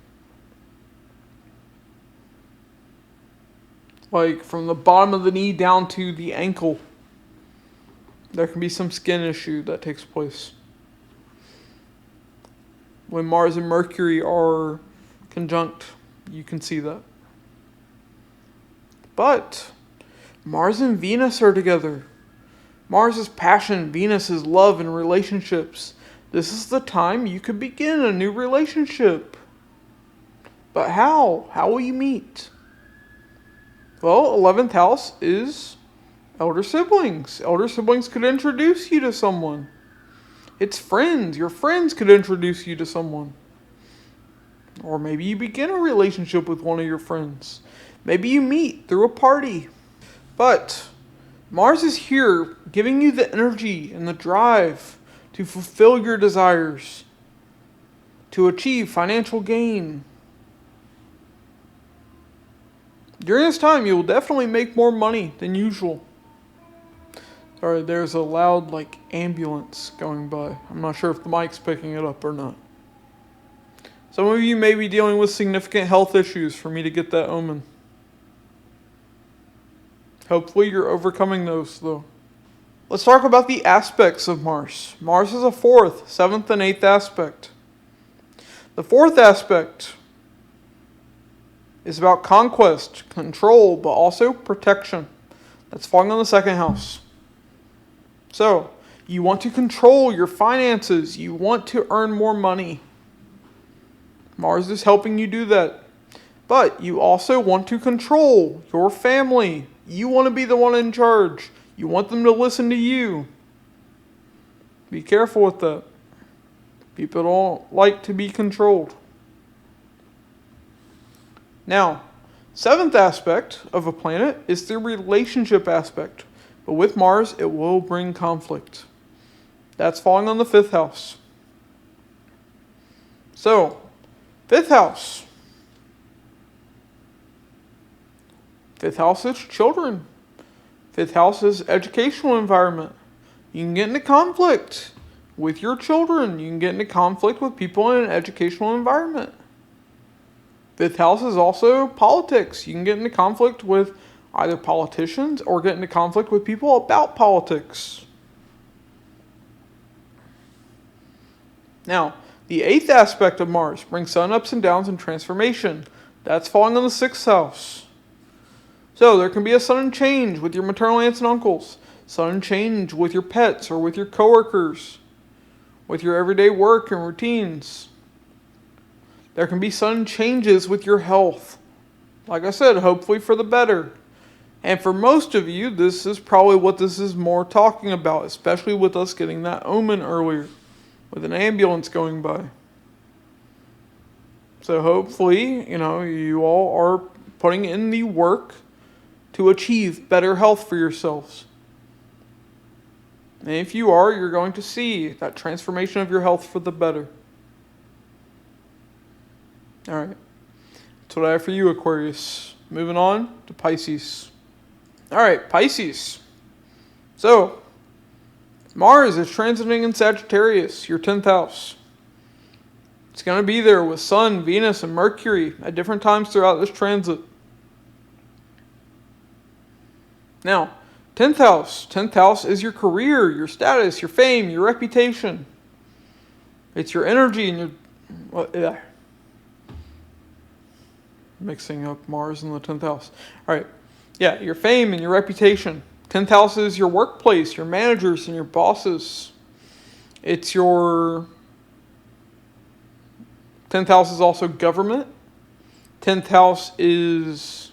Like from the bottom of the knee down to the ankle. There can be some skin issue that takes place when Mars and Mercury are conjunct. You can see that. But Mars and Venus are together. Mars is passion, Venus is love and relationships. This is the time you could begin a new relationship. But how? How will you meet? Well, 11th house is elder siblings. Elder siblings could introduce you to someone. It's friends. Your friends could introduce you to someone. Or maybe you begin a relationship with one of your friends. Maybe you meet through a party. But Mars is here giving you the energy and the drive to fulfill your desires, to achieve financial gain. During this time, you will definitely make more money than usual. Sorry, there's a loud, ambulance going by. I'm not sure if the mic's picking it up or not. Some of you may be dealing with significant health issues for me to get that omen. Hopefully you're overcoming those, though. Let's talk about the aspects of Mars. Mars is a 4th, 7th, and 8th aspect. The 4th aspect is about conquest, control, but also protection. That's falling on the 2nd house. So, You want to control your finances. You want to earn more money. Mars is helping you do that. But you also want to control your family. You want to be the one in charge. You want them to listen to you. Be careful with that. People don't like to be controlled. Now, seventh aspect of a planet is the relationship aspect. But with Mars, it will bring conflict. That's falling on the 5th house. So, 5th house. 5th house is children. 5th house is educational environment. You can get into conflict with your children. You can get into conflict with people in an educational environment. 5th house is also politics. You can get into conflict with either politicians or get into conflict with people about politics. Now, the 8th aspect of Mars brings sudden ups and downs and transformation. That's falling on the 6th house. So there can be a sudden change with your maternal aunts and uncles, sudden change with your pets or with your coworkers, with your everyday work and routines. There can be sudden changes with your health. Like I said, hopefully for the better. And for most of you, this is probably what this is more talking about, especially with us getting that omen earlier, with an ambulance going by. So hopefully, you all are putting in the work to achieve better health for yourselves. And if you are, you're going to see that transformation of your health for the better. Alright. That's what I have for you, Aquarius. Moving on to Pisces. Alright, Pisces. So, Mars is transiting in Sagittarius, your 10th house. It's going to be there with Sun, Venus, and Mercury at different times throughout this transit. Now, 10th house. 10th house is your career, your status, your fame, your reputation. It's your energy and your... Mixing up Mars and the 10th house. Alright. Yeah, your fame and your reputation. 10th house is your workplace, your managers and your bosses. It's your... 10th house is also government. 10th house is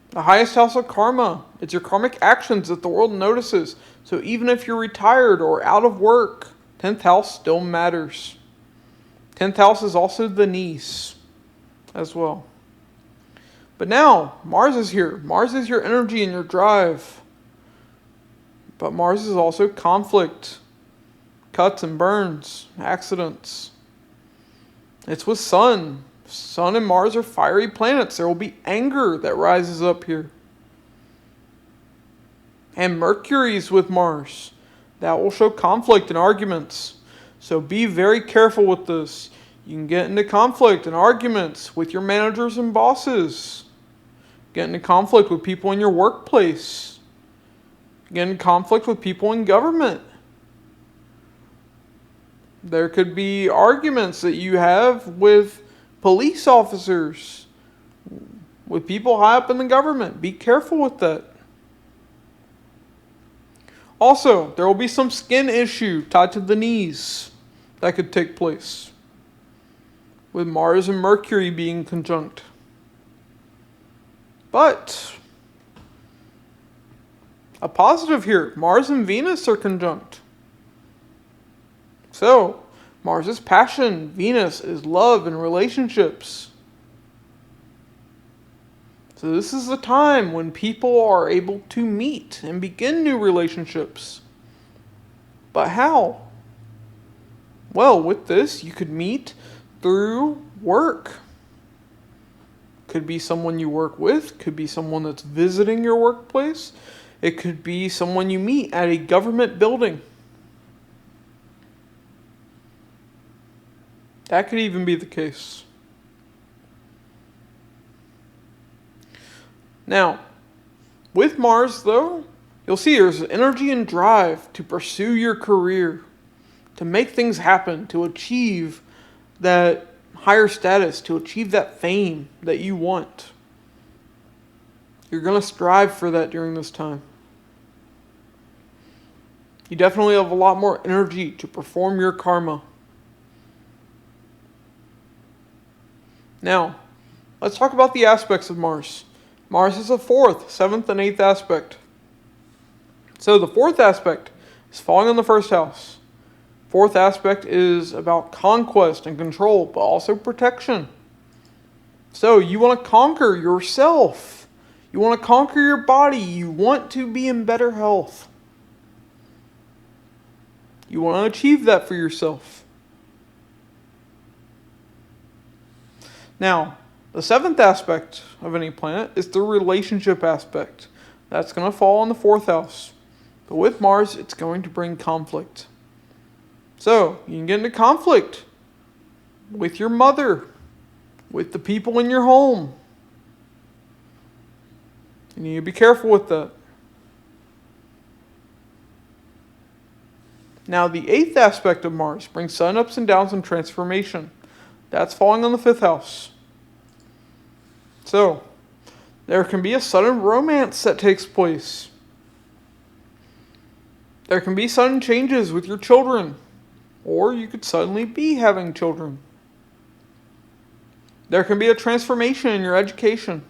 the highest house of karma. It's your karmic actions that the world notices. So even if you're retired or out of work, 10th house still matters. 10th house is also the niece as well. But now, Mars is here. Mars is your energy and your drive. But Mars is also conflict, cuts and burns, accidents. It's with Sun. Sun and Mars are fiery planets. There will be anger that rises up here. And Mercury's with Mars. That will show conflict and arguments. So be very careful with this. You can get into conflict and arguments with your managers and bosses. Get into conflict with people in your workplace. Get into conflict with people in government. There could be arguments that you have with police officers, with people high up in the government. Be careful with that. Also, there will be some skin issue tied to the knees that could take place, with Mars and Mercury being conjunct. But a positive here, Mars and Venus are conjunct. So, Mars is passion, Venus is love and relationships. So this is the time when people are able to meet and begin new relationships. But how? Well, with this, you could meet through work. Could be someone you work with, could be someone that's visiting your workplace. It could be someone you meet at a government building. That could even be the case. Now, with Mars, though, you'll see there's energy and drive to pursue your career, to make things happen, to achieve that higher status, to achieve that fame that you want. You're going to strive for that during this time. You definitely have a lot more energy to perform your karma. Now, let's talk about the aspects of Mars. Mars is a 4th, 7th, and 8th aspect. So the 4th aspect is falling in the 1st house. 4th aspect is about conquest and control, but also protection. So you want to conquer yourself. You want to conquer your body. You want to be in better health. You want to achieve that for yourself. Now, the 7th aspect of any planet is the relationship aspect. That's going to fall in the 4th house. But with Mars, it's going to bring conflict. So, you can get into conflict with your mother, with the people in your home. You need to be careful with that. Now, the 8th aspect of Mars brings sudden ups and downs and transformation. That's falling on the 5th house. So, there can be a sudden romance that takes place. There can be sudden changes with your children. Or you could suddenly be having children. There can be a transformation in your education.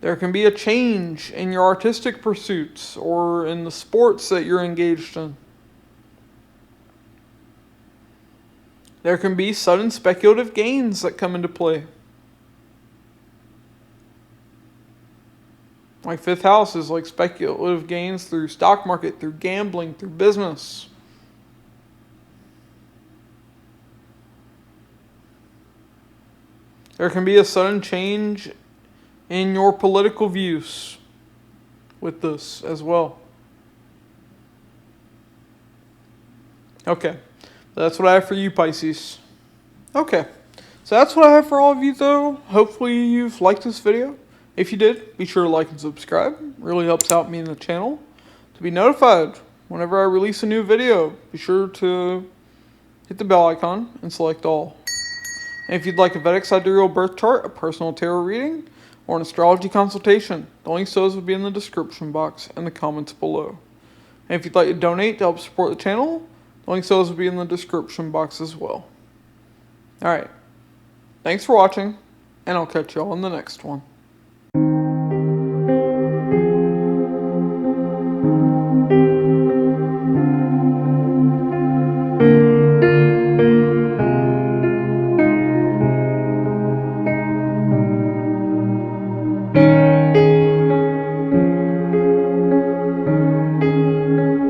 There can be a change in your artistic pursuits or in the sports that you're engaged in. There can be sudden speculative gains that come into play. My 5th house is like speculative gains through stock market, through gambling, through business. There can be a sudden change in your political views with this as well. Okay, that's what I have for you, Pisces. Okay, so that's what I have for all of you, though. Hopefully you've liked this video. If you did, be sure to like and subscribe. It really helps out me and the channel. To be notified whenever I release a new video, be sure to hit the bell icon and select all. And if you'd like a Vedic Sidereal birth chart, a personal tarot reading, or an astrology consultation, the links to those will be in the description box and the comments below. And if you'd like to donate to help support the channel, the links to those will be in the description box as well. Alright, thanks for watching, and I'll catch y'all in the next one.